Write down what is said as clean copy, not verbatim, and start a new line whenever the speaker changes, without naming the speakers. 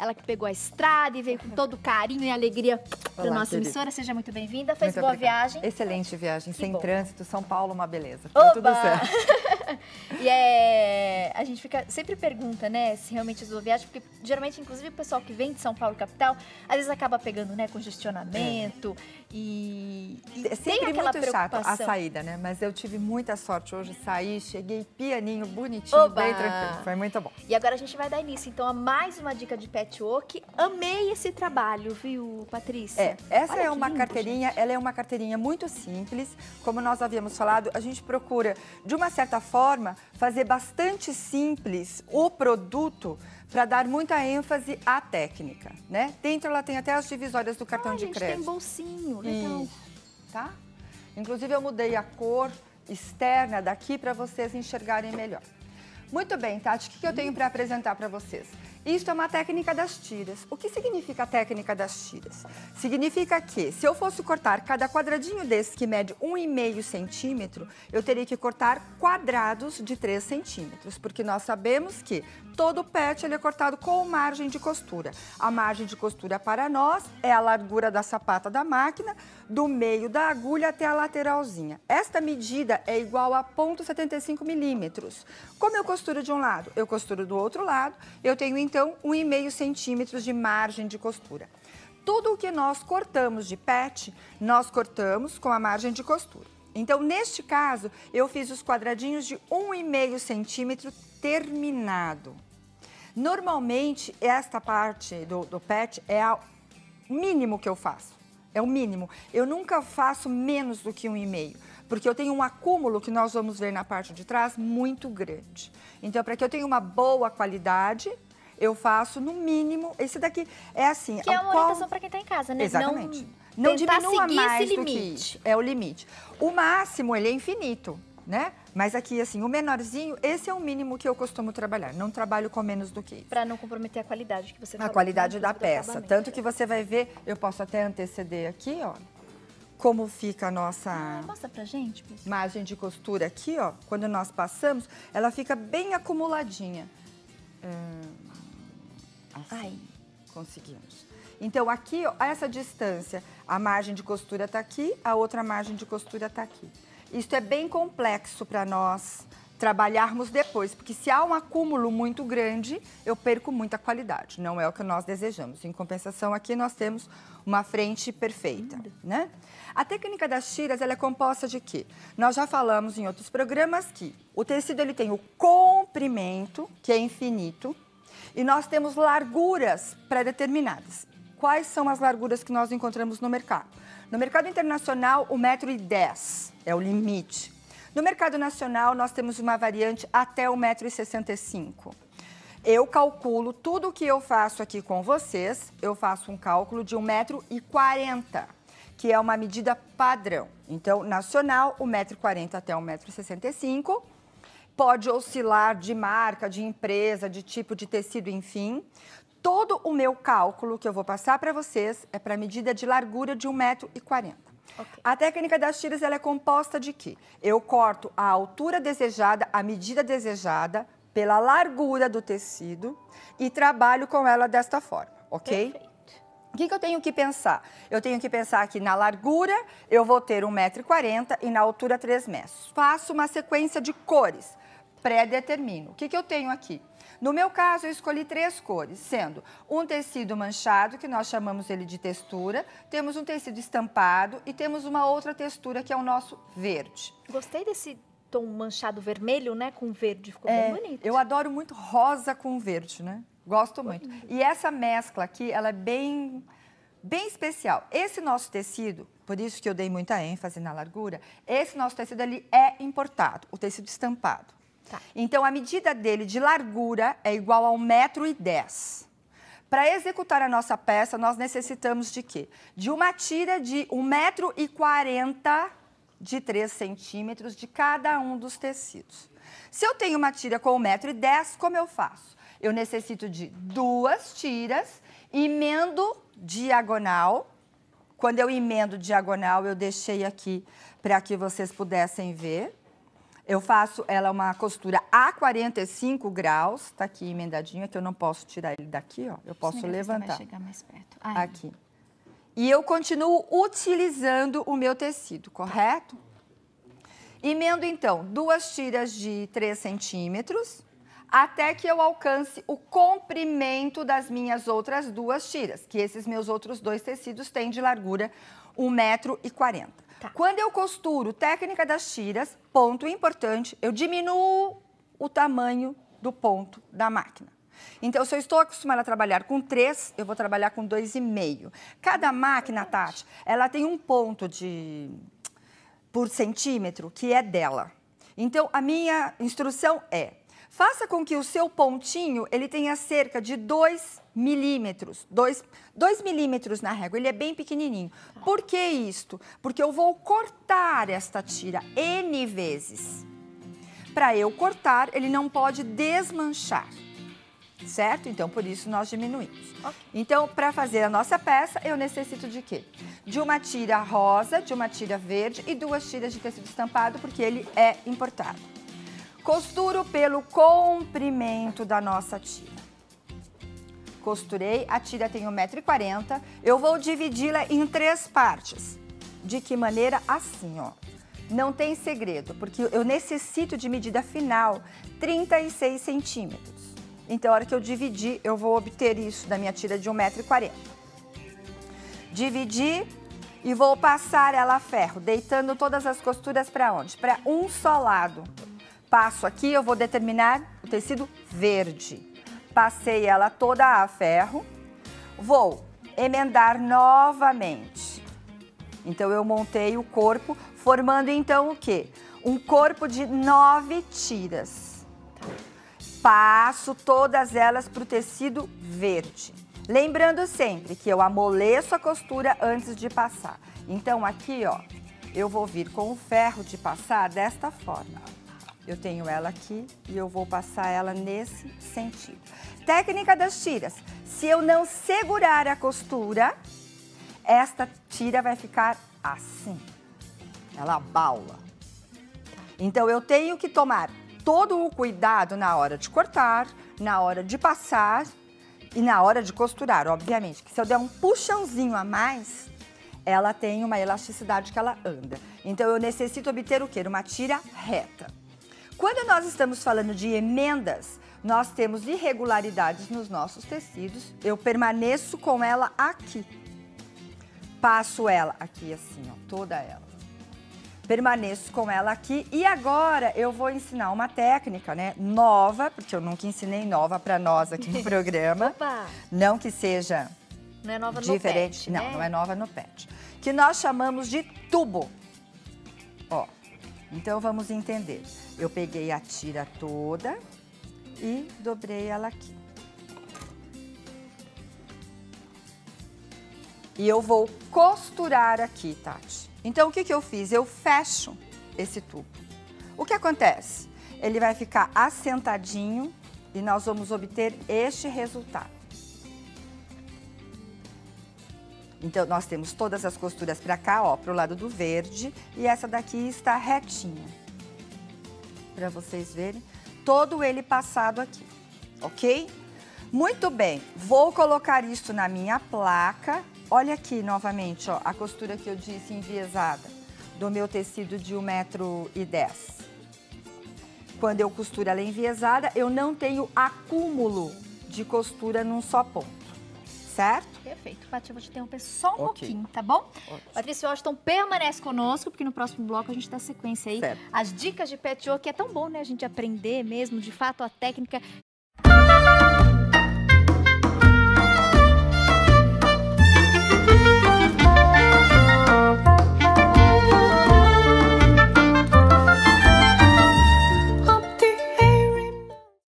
ela que pegou a estrada e veio com todo carinho e alegria para a nossa emissora. Seja muito bem-vinda. Fez boa viagem?
Excelente viagem, sem trânsito. São Paulo, uma beleza.
Oba!
Tudo certo.
E a gente sempre pergunta, né, se realmente usou viagem, porque geralmente, inclusive, o pessoal que vem de São Paulo, capital, às vezes acaba pegando, né, congestionamento e
É
tem
sempre
aquela
muito chato
preocupação.
a saída, né? Mas eu tive muita sorte hoje, saí, cheguei pianinho, bonitinho,
Oba!
bem tranquilo. Foi muito bom.
E agora a gente vai dar início, então, a mais uma dica de patchwork. Amei esse trabalho, viu, Patrícia?
Essa
Olha
é
que
uma
lindo,
carteirinha,
gente.
ela é uma carteirinha muito simples. Como nós havíamos falado, a gente procura, de uma certa forma, fazer bastante simples o produto para dar muita ênfase à técnica, né? Dentro ela tem até as divisórias do cartão de
Gente,
crédito.
tem bolsinho, legal.
Isso, tá? Inclusive eu mudei a cor externa daqui para vocês enxergarem melhor. Muito bem, Tati, o que eu tenho para apresentar para vocês? Isto é uma técnica das tiras. O que significa a técnica das tiras? Significa que, se eu fosse cortar cada quadradinho desse que mede 1,5 centímetro, eu teria que cortar quadrados de 3 centímetros, porque nós sabemos que todo patch ele é cortado com margem de costura. A margem de costura para nós é a largura da sapata da máquina, do meio da agulha até a lateralzinha. Esta medida é igual a 0,75 milímetros. Como eu costuro de um lado, eu costuro do outro lado, eu tenho então 1,5 centímetros de margem de costura. Tudo o que nós cortamos de patch, nós cortamos com a margem de costura. Então, neste caso, eu fiz os quadradinhos de 1,5 centímetro terminado. Normalmente, esta parte do patch é o mínimo que eu faço. É o mínimo. Eu nunca faço menos do que 1,5, porque eu tenho um acúmulo, que nós vamos ver na parte de trás, muito grande. Então, para que eu tenha uma boa qualidade, eu faço no mínimo, esse daqui é assim.
Que é uma orientação para quem está em casa, né?
Exatamente. Não diminua mais do que isso. É o limite. O máximo, ele é infinito, né? Mas aqui, assim, o menorzinho, esse é o mínimo que eu costumo trabalhar. Não trabalho com menos do que isso.
Para não comprometer a qualidade que você falou.
A qualidade da
do
peça.
acabamento.
Tanto que você vai ver, eu posso até anteceder aqui, ó, como fica a nossa
Mostra pra gente, pessoal.
margem de costura aqui, ó. Quando nós passamos, ela fica bem acumuladinha. Assim,
Ai.
conseguimos. Então, aqui, ó, a essa distância, a margem de costura tá aqui, a outra margem de costura tá aqui. Isso é bem complexo para nós trabalharmos depois, porque se há um acúmulo muito grande, eu perco muita qualidade. Não é o que nós desejamos. Em compensação, aqui nós temos uma frente perfeita, né? A técnica das tiras, ela é composta de quê? Nós já falamos em outros programas que o tecido ele tem o comprimento, que é infinito, e nós temos larguras pré-determinadas. Quais são as larguras que nós encontramos no mercado? No mercado internacional, 1,10 m é o limite. No mercado nacional, nós temos uma variante até 1,65 m. Eu calculo tudo o que eu faço aqui com vocês, eu faço um cálculo de 1,40 m, que é uma medida padrão. Então, nacional, 1,40 m até 1,65 m. Pode oscilar de marca, de empresa, de tipo de tecido, enfim. Todo o meu cálculo que eu vou passar para vocês é para medida de largura de 1,40 m. Okay. A técnica das tiras ela é composta de quê? Eu corto a altura desejada, a medida desejada, pela largura do tecido e trabalho com ela desta forma, ok?
Perfeito.
O que eu tenho que pensar? Eu tenho que pensar que na largura eu vou ter 1,40 m e na altura 3 metros. Faço uma sequência de cores, pré-determino. O que eu tenho aqui? No meu caso, eu escolhi 3 cores, sendo um tecido manchado, que nós chamamos ele de textura, temos um tecido estampado e temos uma outra textura que é o nosso verde.
Gostei desse tom manchado vermelho, né, com verde, ficou bem bonito.
Eu adoro muito rosa com verde, né? Gosto muito. E essa mescla aqui, ela é bem especial. Esse nosso tecido, por isso que eu dei muita ênfase na largura, esse nosso tecido ali é importado, o tecido estampado. Tá. Então, a medida dele de largura é igual a 1,10 m. Para executar a nossa peça, nós necessitamos de quê? De uma tira de 1,40 m de 3 centímetros de cada um dos tecidos. Se eu tenho uma tira com 1,10 m, como eu faço? Eu necessito de 2 tiras, emendo diagonal. Quando eu emendo diagonal, eu deixei aqui para que vocês pudessem ver. Eu faço ela uma costura a 45 graus, tá aqui emendadinho, é que eu não posso tirar ele daqui, ó. Eu posso levantar.
Vai chegar mais perto. Aí.
Aqui. E eu continuo utilizando o meu tecido, correto? Emendo, então, 2 tiras de 3 centímetros, até que eu alcance o comprimento das minhas outras 2 tiras, que esses meus outros 2 tecidos têm de largura 1,40 m.
Tá.
Quando eu costuro, técnica das tiras, ponto importante, eu diminuo o tamanho do ponto da máquina. Então, se eu estou acostumada a trabalhar com 3, eu vou trabalhar com 2,5. Cada máquina, Tati, ela tem um ponto por centímetro que é dela. Então, a minha instrução é: faça com que o seu pontinho ele tenha cerca de 2 milímetros, 2 milímetros na régua, ele é bem pequenininho. Por que isto? Porque eu vou cortar esta tira N vezes. Para eu cortar, ele não pode desmanchar, certo? Então, por isso nós diminuímos. Okay. Então, para fazer a nossa peça, eu necessito de quê? De uma tira rosa, de uma tira verde e 2 tiras de tecido estampado, porque ele é importado. Costuro pelo comprimento da nossa tira. Costurei, a tira tem 1,40 m, eu vou dividi-la em 3 partes. De que maneira? Assim, ó. Não tem segredo, porque eu necessito de medida final 36 centímetros. Então, a hora que eu dividir, eu vou obter isso da minha tira de 1,40 m. Dividi e vou passar ela a ferro, deitando todas as costuras para onde? Para um só lado. Passo aqui, eu vou determinar o tecido verde. Passei ela toda a ferro, vou emendar novamente. Então, eu montei o corpo, formando então o quê? Um corpo de 9 tiras. Passo todas elas para o tecido verde. Lembrando sempre que eu amoleço a costura antes de passar. Então, aqui, ó, eu vou vir com o ferro de passar desta forma. Eu tenho ela aqui e eu vou passar ela nesse sentido. Técnica das tiras. Se eu não segurar a costura, esta tira vai ficar assim. Ela baula. Então, eu tenho que tomar todo o cuidado na hora de cortar, na hora de passar e na hora de costurar, obviamente. Que se eu der um puxãozinho a mais, ela tem uma elasticidade que ela anda. Então, eu necessito obter o quê? Uma tira reta. Quando nós estamos falando de emendas, nós temos irregularidades nos nossos tecidos. Eu permaneço com ela aqui. Passo ela aqui assim, ó, toda ela. Permaneço com ela aqui e agora eu vou ensinar uma técnica, né, nova, porque eu nunca ensinei nova para nós aqui no programa.
Opa!
Não que seja
não é nova
diferente,
no pet,
não,
né?
Não é nova no pet. Que nós chamamos de tubo. Ó, então vamos entender. Eu peguei a tira toda e dobrei ela aqui. E eu vou costurar aqui, Tati. Então, o que que eu fiz? Eu fecho esse tubo. O que acontece? Ele vai ficar assentadinho e nós vamos obter este resultado. Então, nós temos todas as costuras para cá, ó, pro lado do verde, e essa daqui está retinha. Para vocês verem, todo ele passado aqui, ok? Muito bem, vou colocar isso na minha placa. Olha aqui novamente, ó, a costura que eu disse enviesada do meu tecido de 1,10 m. Quando eu costuro ela enviesada, eu não tenho acúmulo de costura num só ponto, certo?
Perfeito. Paty, eu vou te interromper só um pouquinho, tá bom? Patrícia Washington permanece conosco, porque no próximo bloco a gente dá sequência aí.
Certo.
As dicas de patchwork, que é tão bom, né? A gente aprender mesmo, de fato, a técnica